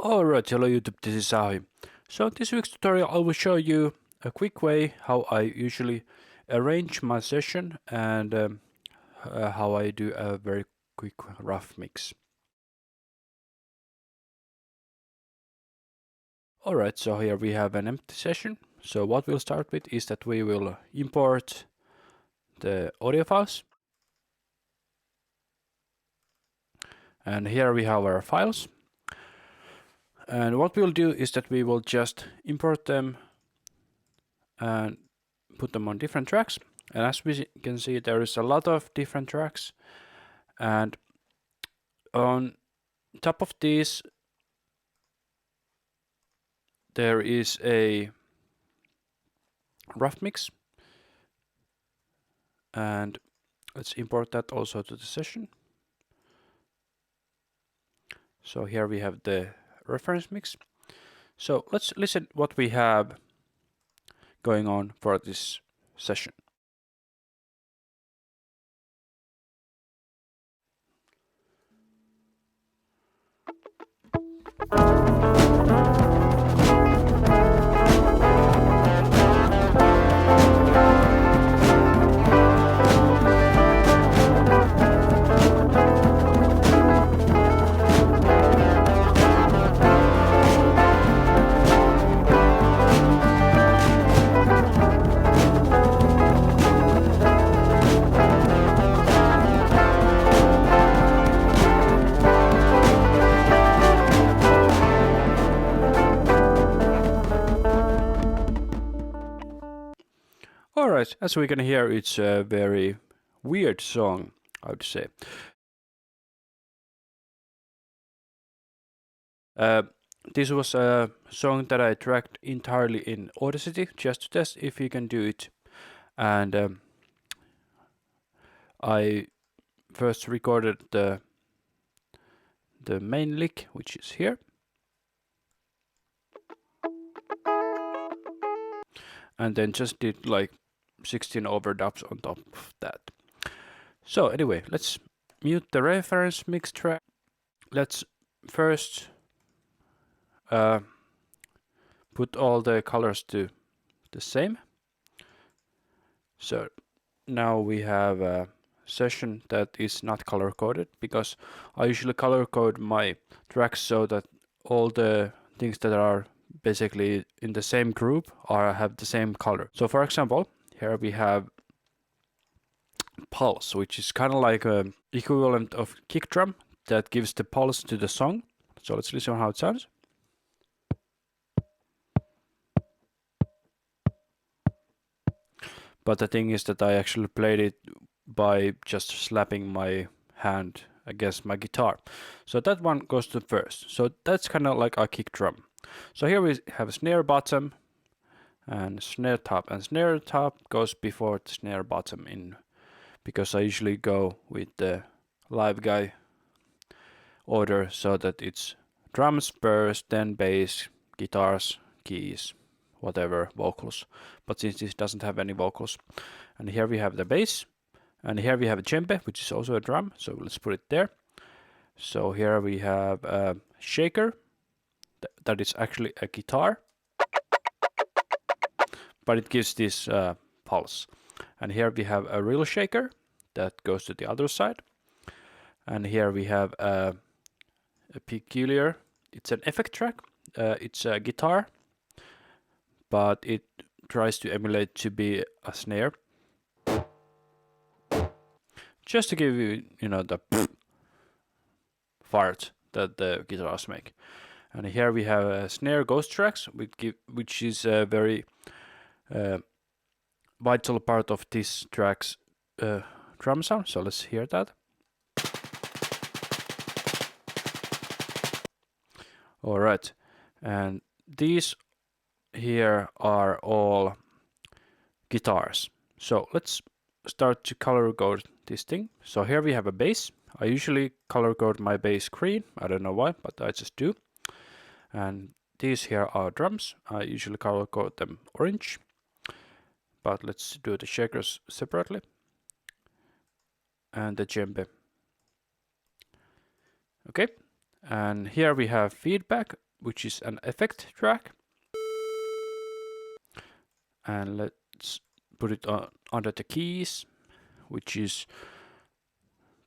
Alright, hello YouTube, this is ahjteam. So in this week's tutorial I will show you a quick way how I usually arrange my session and how I do a very quick rough mix. Alright, so here we have an empty session. So what we'll start with is that we will import the audio files. And here we have our files. And what we'll do is that we will just import them and put them on different tracks. And as we can see, there is a lot of different tracks. And on top of these, there is a rough mix. And let's import that also to the session. So here we have the reference mix. So let's listen what we have going on for this session. Alright, as we can hear, it's a very weird song, I would say. This was a song that I tracked entirely in Audacity just to test if you can do it. And I first recorded the main lick, which is here. And then just did like 16 overdubs on top of that. So anyway, let's mute the reference mix track. Let's first put all the colors to the same. So now we have a session that is not color coded, because I usually color code my tracks so that all the things that are basically in the same group have the same color. So for example, here we have pulse, which is kind of like an equivalent of kick drum that gives the pulse to the song. So let's listen how it sounds. But the thing is that I actually played it by just slapping my hand against my guitar. So that one goes to first. So that's kind of like a kick drum. So here we have a snare bottom and snare top, and snare top goes before the snare bottom in, because I usually go with the live guy order so that it's drums first, then bass, guitars, keys, whatever, vocals. But since this doesn't have any vocals, and here we have the bass, and here we have a djembe, which is also a drum, so let's put it there. So here we have a shaker that is actually a guitar, but it gives this pulse. And here we have a real shaker that goes to the other side. And here we have a peculiar, it's an effect track. It's a guitar, but it tries to emulate to be a snare. Just to give you, the fart that the guitars make. And here we have a snare ghost tracks, which is a very vital part of this track's drum sound. So let's hear that. Alright, and these here are all guitars. So let's start to color code this thing. So here we have a bass. I usually color code my bass green. I don't know why, but I just do. And these here are drums. I usually color code them orange. But let's do the shakers separately. And the djembe. Okay, and here we have feedback. which is an effect track. And let's put it on under the keys, which is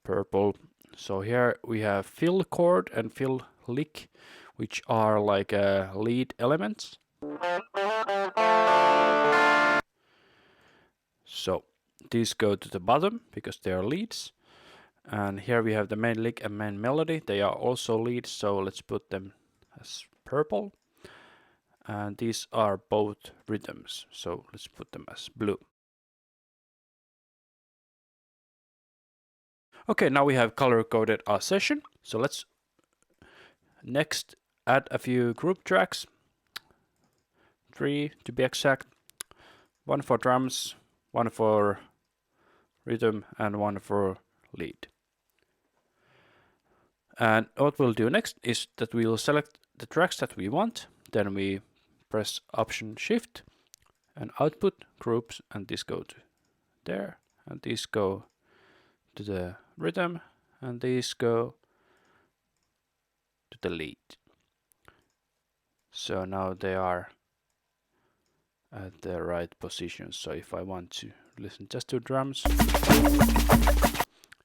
purple. So here we have fill chord and fill lick, which are like lead elements. So these go to the bottom because they are leads. And here we have the main lick and main melody. They are also leads, so let's put them as purple. And these are both rhythms, so let's put them as blue. Okay, now we have color coded our session. So let's next add a few group tracks. 3 to be exact. 1 for drums, 1 for rhythm, and 1 for lead. And what we'll do next is that we'll select the tracks that we want. Then we press Option Shift and output groups, and these go to there, and these go to the rhythm, and these go to the lead. So now they are at the right position. So if I want to listen just to drums,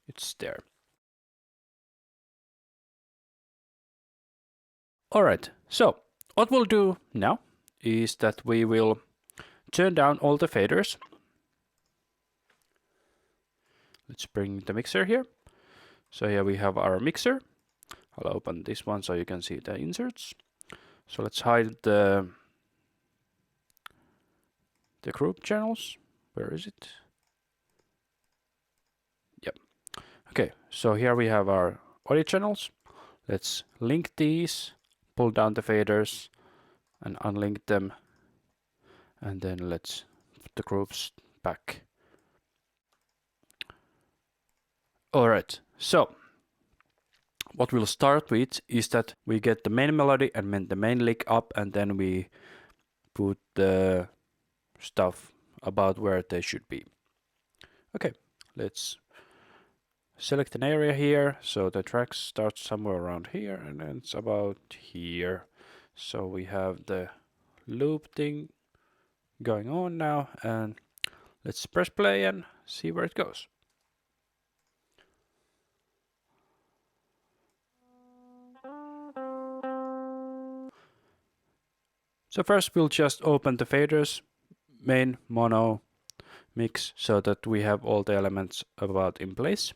it's there. Alright, so what we'll do now is that we will turn down all the faders. Let's bring the mixer here. So here we have our mixer. I'll open this one so you can see the inserts. So let's hide the group channels. Where is it? Yep. Okay, so here we have our audio channels. Let's link these, pull down the faders and unlink them. And then let's put the groups back. Alright, so what we'll start with is that we get the main melody and the main lick up, and then we put the stuff about where they should be. Okay, let's select an area here. So the track starts somewhere around here and ends about here. So we have the loop thing going on now, and let's press play and see where it goes. So first we'll just open the faders, main, mono, mix, so that we have all the elements about in place.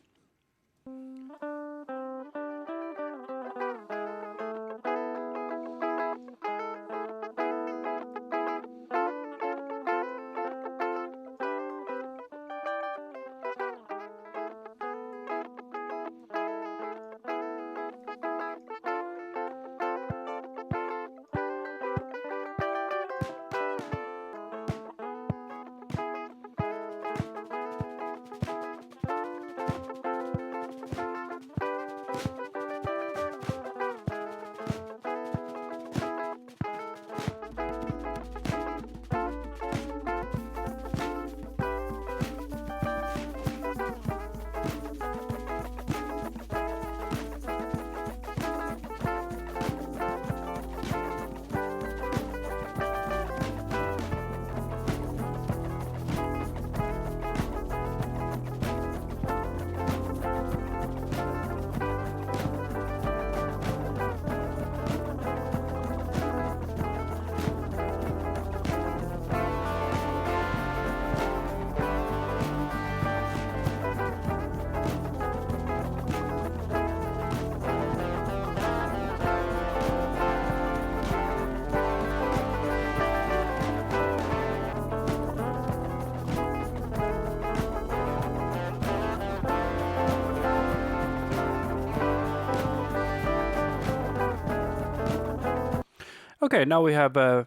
Okay, now we have a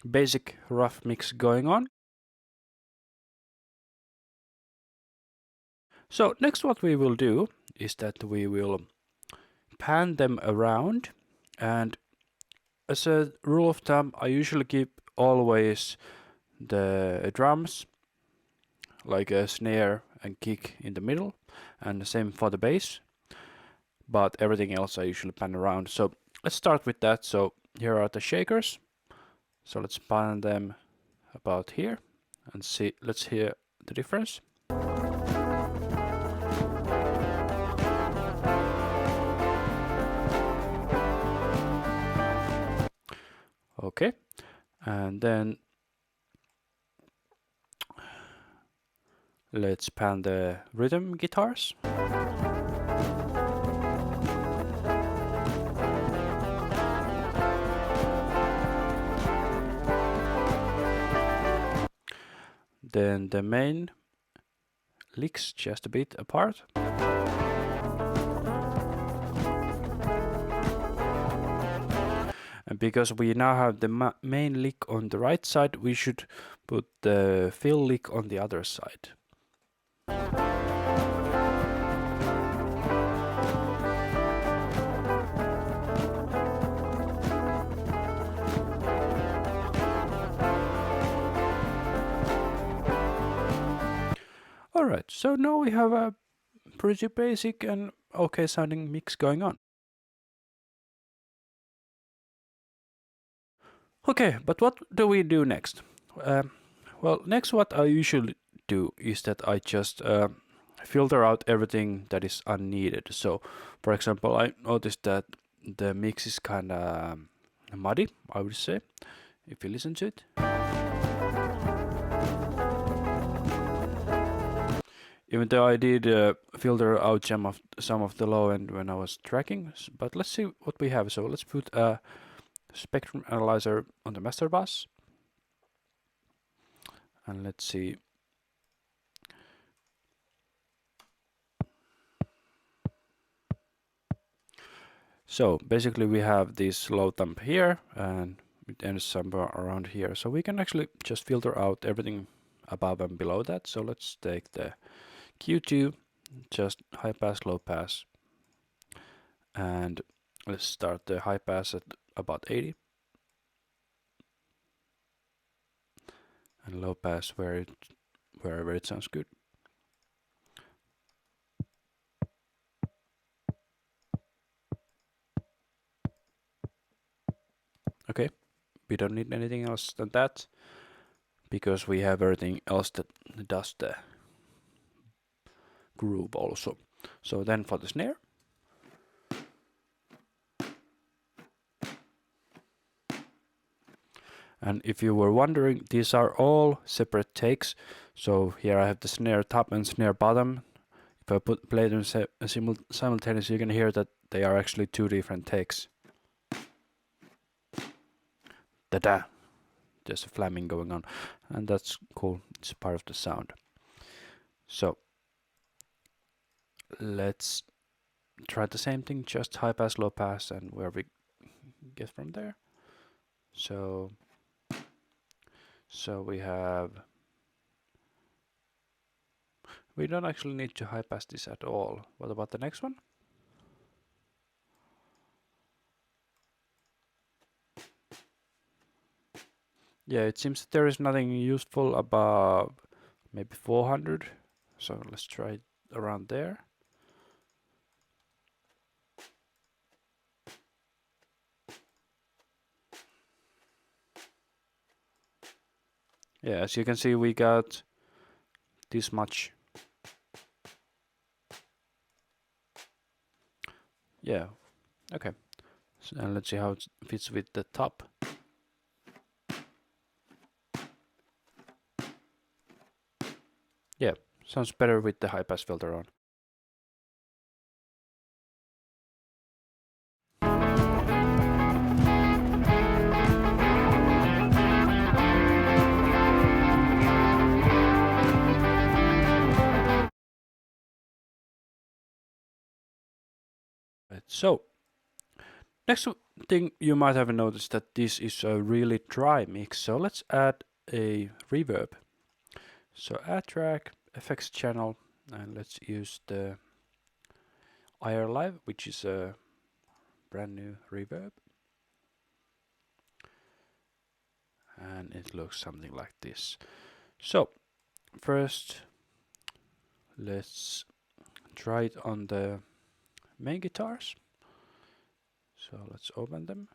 basic rough mix going on. So next what we will do is that we will pan them around, and as a rule of thumb I usually keep always the drums, like a snare and kick in the middle, and the same for the bass, but everything else I usually pan around. So let's start with that. So here are the shakers. So let's pan them about here and see. Let's hear the difference. Okay, and then let's pan the rhythm guitars. Then the main licks just a bit apart. And because we now have the main lick on the right side, we should put the fill lick on the other side. Alright, so now we have a pretty basic and okay sounding mix going on. Okay, but what do we do next? Well, next what I usually do is that I just filter out everything that is unneeded. So, for example, I noticed that the mix is kind of muddy, I would say, if you listen to it. Even though I did filter out some of the low end when I was tracking, but let's see what we have. So let's put a spectrum analyzer on the master bus, and let's see. So basically we have this low thumb here, and it ends somewhere around here. So we can actually just filter out everything above and below that. So let's take the Q2, just high pass, low pass, and let's start the high pass at about 80, and low pass wherever it sounds good. Okay, we don't need anything else than that because we have everything else that does the groove also. So then for the snare, and if you were wondering, these are all separate takes. So here I have the snare top and snare bottom. If I play them simultaneously, you can hear that they are actually two different takes. Da-da! There's a flamming going on, and that's cool. It's part of the sound. So let's try the same thing, just high pass, low pass, and where we get from there. So we don't actually need to high pass this at all. What about the next one? Yeah, it seems that there is nothing useful above maybe 400. So let's try it around there. Yeah, as you can see, we got this much. Yeah, okay. So, and let's see how it fits with the top. Yeah, sounds better with the high pass filter on. Right, so next thing you might have noticed that this is a really dry mix. So let's add a reverb. So add track, effects channel, and let's use the IR Live, which is a brand new reverb. And it looks something like this. So first let's try it on the main guitars. So let's open them.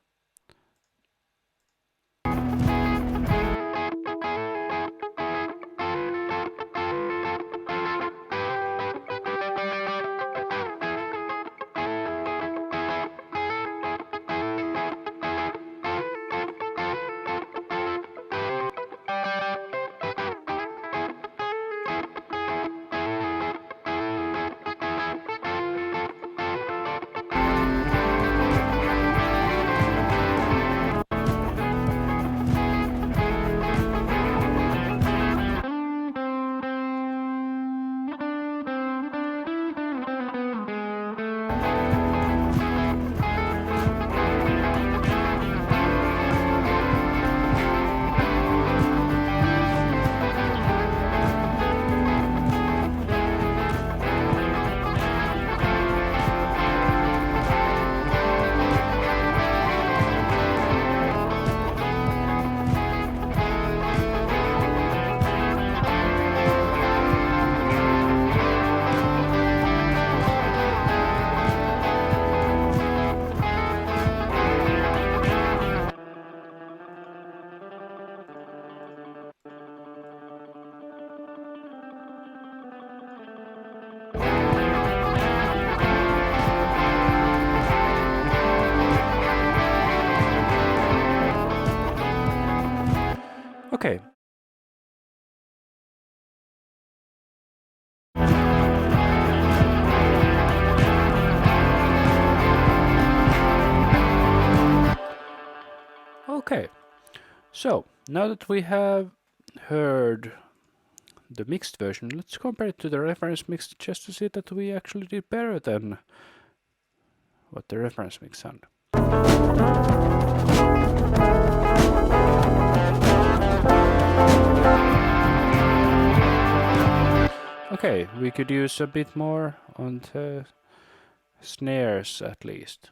Okay, so now that we have heard the mixed version, let's compare it to the reference mix just to see that we actually did better than what the reference mix sound. Okay, we could use a bit more on the snares at least.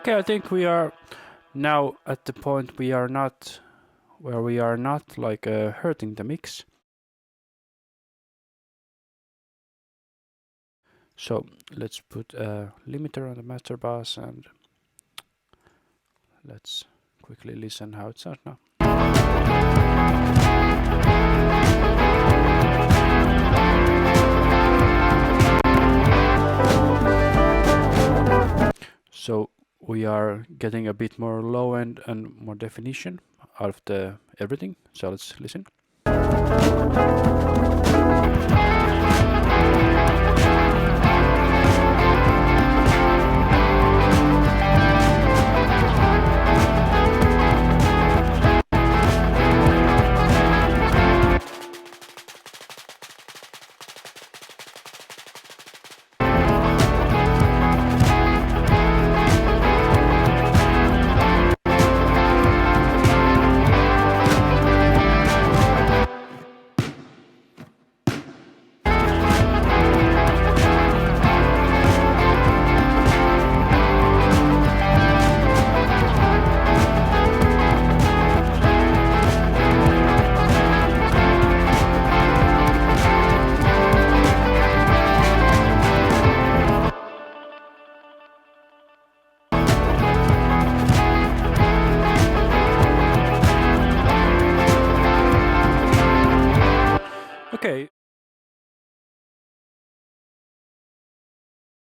Okay, I think we are now at the point we are not like hurting the mix. So let's put a limiter on the master bus and let's quickly listen how it sounds now. So we are getting a bit more low end and more definition out of the everything. So let's listen.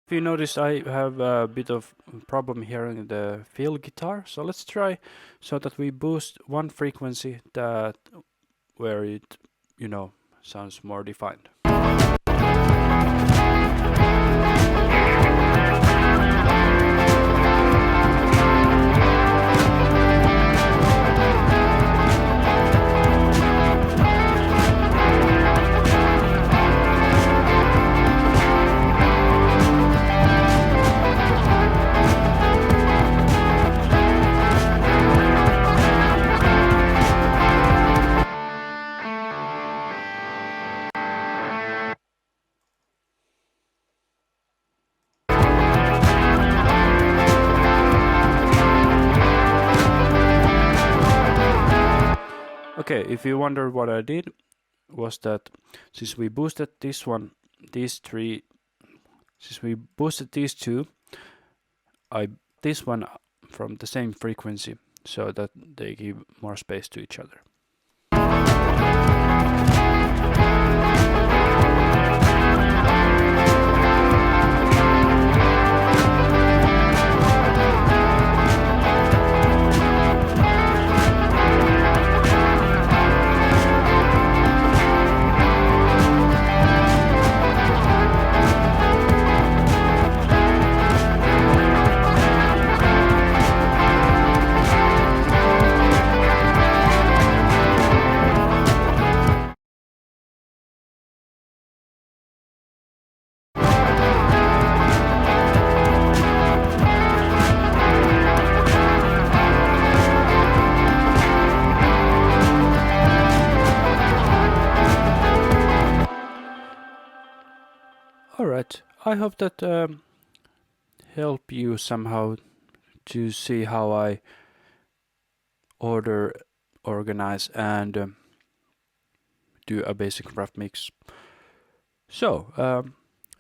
If you notice, I have a bit of problem hearing the fill guitar, so let's try so that we boost one frequency that where it, sounds more defined. Okay, if you wonder what I did, was that since we boosted this one, these two, I this one from the same frequency so that they give more space to each other. Alright, I hope that help you somehow to see how I order, organize, and do a basic rough mix. So,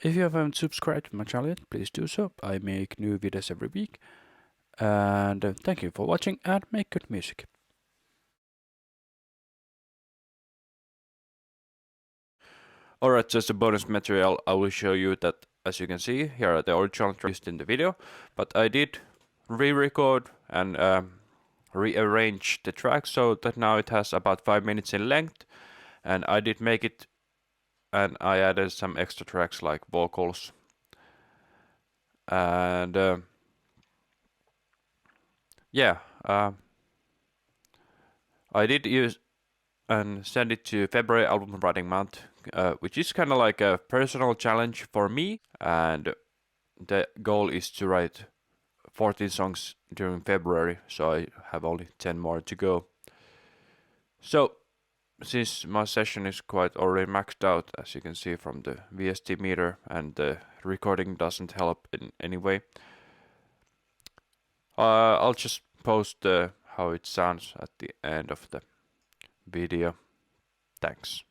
if you haven't subscribed to my channel yet, please do so. I make new videos every week. And thank you for watching and make good music. Alright, just a bonus material, I will show you that, as you can see, here are the original tracks used in the video, but I did re-record and rearrange the track so that now it has about 5 minutes in length, and I did make it, and I added some extra tracks like vocals, and I did use and send it to February album writing month, which is kind of like a personal challenge for me, and the goal is to write 14 songs during February, so I have only 10 more to go. So, since my session is quite already maxed out, as you can see from the VST meter, and the recording doesn't help in any way, I'll just post how it sounds at the end of the video. Thanks.